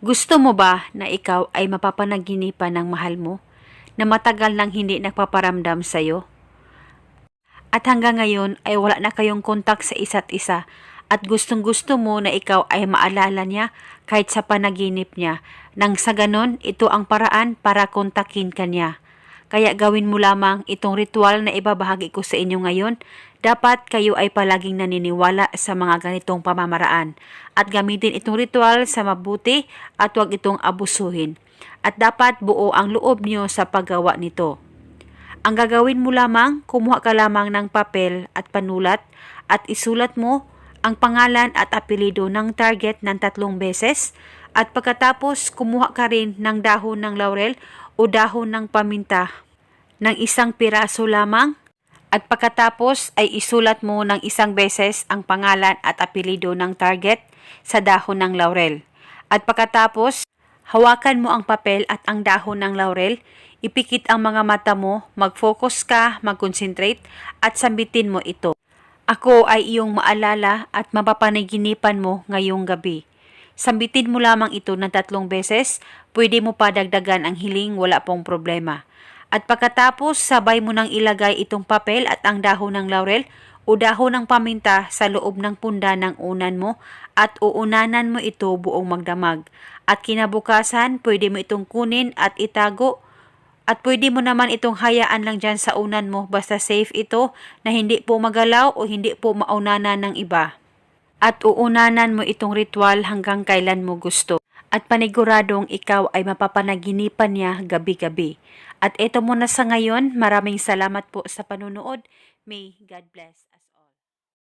Gusto mo ba na ikaw ay mapapanaginipan ng mahal mo na matagal nang hindi nagpaparamdam sa'yo? At hanggang ngayon ay wala na kayong kontak sa isa't isa at gustong-gusto mo na ikaw ay maalala niya kahit sa panaginip niya. Nang sa ganon, ito ang paraan para kontakin ka niya. Kaya gawin mo lamang itong ritual na ibabahagi ko sa inyo ngayon. Dapat kayo ay palaging naniniwala sa mga ganitong pamamaraan at gamitin itong ritual sa mabuti at huwag itong abusuhin. At dapat buo ang loob niyo sa paggawa nito. Ang gagawin mo lamang, kumuha ka lamang ng papel at panulat at isulat mo ang pangalan at apelido ng target ng 3 beses at pagkatapos kumuha ka rin ng dahon ng laurel o dahon ng paminta ng 1 piraso lamang at pagkatapos ay isulat mo ng 1 beses ang pangalan at apelido ng target sa dahon ng laurel. At pagkatapos, hawakan mo ang papel at ang dahon ng laurel, ipikit ang mga mata mo, mag-focus ka, mag-concentrate at sambitin mo ito. Ako ay iyong maalala at mapapanaginipan mo ngayong gabi. Sambitin mo lamang ito ng 3 beses, pwede mo pa dagdagan ang hiling, wala pong problema. At pagkatapos, sabay mo nang ilagay itong papel at ang dahon ng laurel o dahon ng paminta sa loob ng punda ng unan mo at uunanan mo ito buong magdamag. At kinabukasan, pwede mo itong kunin at itago at pwede mo naman itong hayaan lang dyan sa unan mo basta safe ito na hindi po magalaw o hindi po maunanan ng iba. At uunanan mo itong ritual hanggang kailan mo gusto. At paniguradong ikaw ay mapapanaginipan niya gabi-gabi. At ito muna sa ngayon, maraming salamat po sa panunood. May God bless.